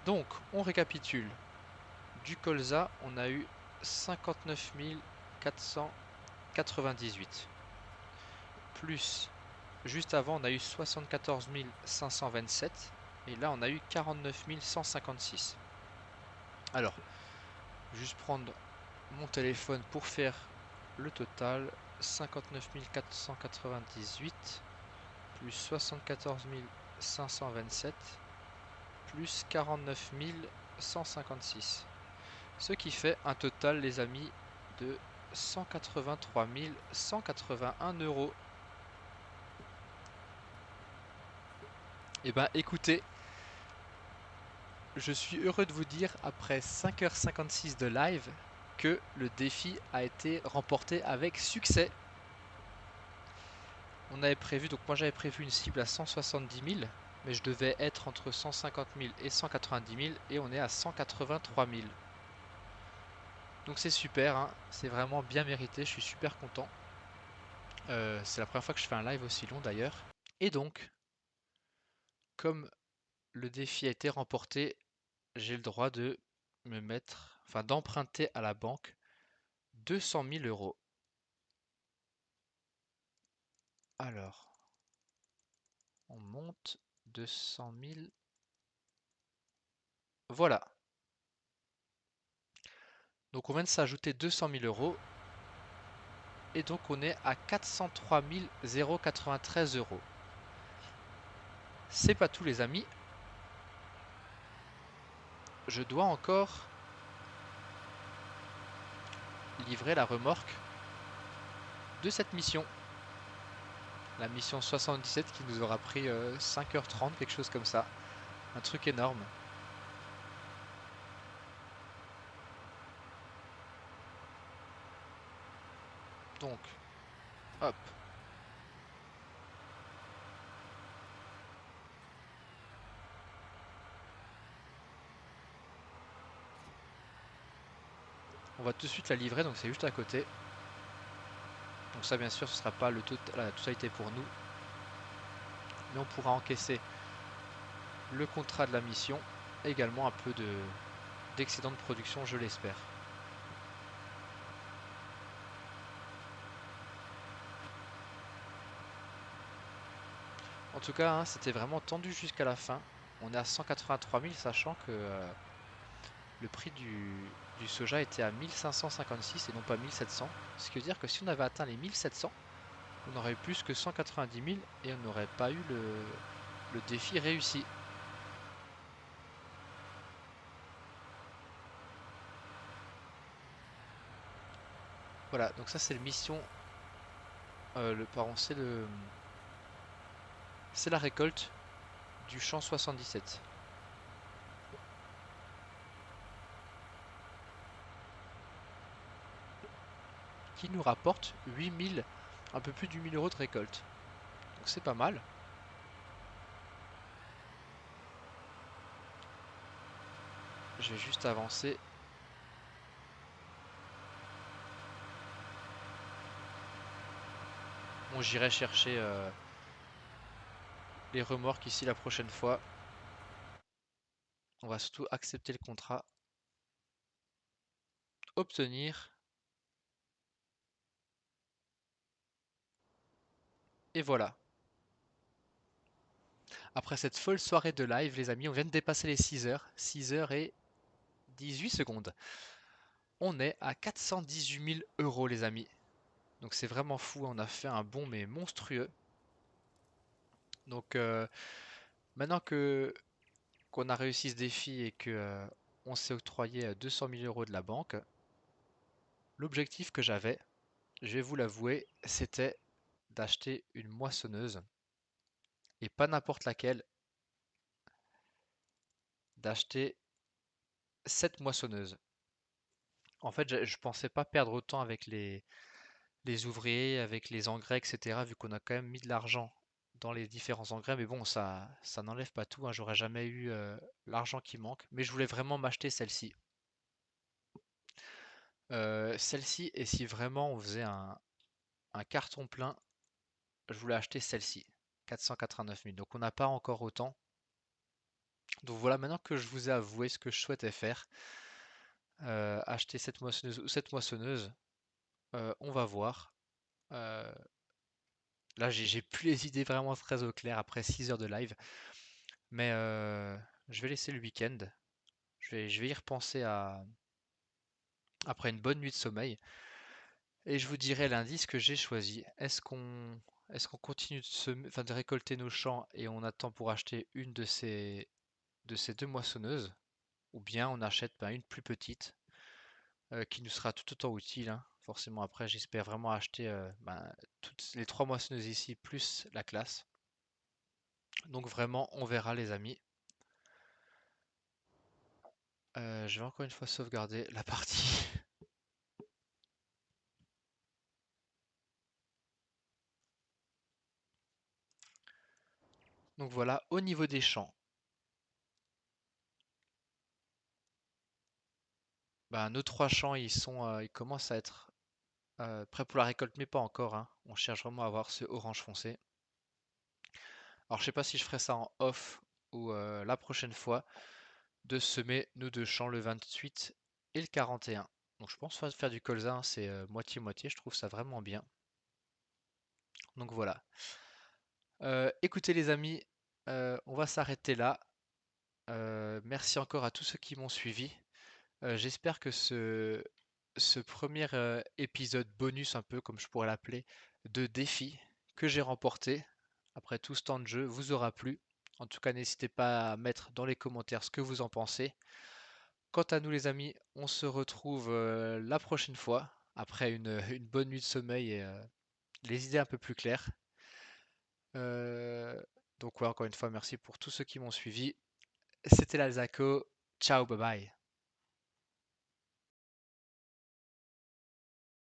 Donc, on récapitule. Du colza, on a eu 59 498. Plus, juste avant, on a eu 74 527. Et là, on a eu 49 156. Alors, juste prendre mon téléphone pour faire le total. 59 498 plus 74 527 plus 49 156. Ce qui fait un total, les amis, de 183 181 €. Et ben écoutez, je suis heureux de vous dire, après 5h56 de live, que le défi a été remporté avec succès. On avait prévu, donc moi j'avais prévu une cible à 170 000, mais je devais être entre 150 000 et 190 000, et on est à 183 000. Donc c'est super, hein, c'est vraiment bien mérité, je suis super content. C'est la première fois que je fais un live aussi long d'ailleurs. Et donc, comme le défi a été remporté, j'ai le droit de me mettre, enfin d'emprunter à la banque 200 000 €. Alors, on monte 200 000. Voilà. Donc on vient de s'ajouter 200 000 €. Et donc on est à 403 093 €. C'est pas tout, les amis. Je dois encore livrer la remorque de cette mission. La mission 77 qui nous aura pris 5h30, quelque chose comme ça. Un truc énorme. Donc, hop. On va tout de suite la livrer, donc c'est juste à côté. Donc ça, bien sûr, ce ne sera pas la totalité pour nous. Mais on pourra encaisser le contrat de la mission. Également un peu d'excédent de production, je l'espère. En tout cas, hein, c'était vraiment tendu jusqu'à la fin. On est à 183 000, sachant que le prix du soja était à 1556 et non pas 1700. Ce qui veut dire que si on avait atteint les 1700, on aurait eu plus que 190 000 et on n'aurait pas eu le défi réussi. Voilà, donc ça c'est le mission, pardon, c'est la récolte du champ 77 qui nous rapporte 8000, un peu plus de 8 000 € de récolte. Donc c'est pas mal. Je vais juste avancer. Bon, j'irai chercher les remorques ici la prochaine fois. On va surtout accepter le contrat, obtenir, et voilà. Après cette folle soirée de live, les amis, on vient de dépasser les 6 heures. 6 heures et 18 secondes. On est à 418 000 € les amis. Donc c'est vraiment fou, on a fait un bond mais monstrueux. Donc maintenant que qu'on a réussi ce défi et que on s'est octroyé 200 000 € de la banque, l'objectif que j'avais, je vais vous l'avouer, c'était d'acheter une moissonneuse et pas n'importe laquelle, d'acheter cette moissonneuse. En fait, je pensais pas perdre autant avec les ouvriers, avec les engrais, etc., vu qu'on a quand même mis de l'argent dans les différents engrais. Mais bon, ça n'enlève pas tout, hein. J'aurais jamais eu l'argent qui manque. Mais je voulais vraiment m'acheter celle-ci. Celle-ci, et si vraiment on faisait un carton plein, je voulais acheter celle-ci. 489 000. Donc on n'a pas encore autant. Donc voilà, maintenant que je vous ai avoué ce que je souhaitais faire, acheter cette moissonneuse ou cette moissonneuse, on va voir. Euh, Là, j'ai plus les idées vraiment très au clair après 6 heures de live. Mais je vais laisser le week-end. Je vais y repenser après une bonne nuit de sommeil. Et je vous dirai lundi ce que j'ai choisi. Est-ce qu'on continue enfin, de récolter nos champs et on attend pour acheter une de ces deux moissonneuses? Ou bien on achète une plus petite qui nous sera tout autant utile, hein. Forcément, après, j'espère vraiment acheter toutes les trois moissonneuses ici, plus la classe. Donc vraiment, on verra les amis. Je vais encore une fois sauvegarder la partie. Donc voilà, au niveau des champs, nos trois champs, ils commencent à être prêts pour la récolte, mais pas encore, hein. On cherche vraiment à avoir ce orange foncé. Alors je sais pas si je ferai ça en off ou la prochaine fois, de semer nos deux champs, le 28 et le 41. Donc je pense faire du colza, hein, c'est moitié-moitié, je trouve ça vraiment bien. Donc voilà. Écoutez les amis, on va s'arrêter là. Merci encore à tous ceux qui m'ont suivi. J'espère que ce premier épisode bonus, un peu comme je pourrais l'appeler, de défi que j'ai remporté après tout ce temps de jeu vous aura plu. En tout cas, n'hésitez pas à mettre dans les commentaires ce que vous en pensez. Quant à nous les amis, on se retrouve la prochaine fois, après une bonne nuit de sommeil et les idées un peu plus claires. Euh, donc ouais, encore une fois, merci pour tous ceux qui m'ont suivi. C'était l'Alzaco. Ciao, bye bye.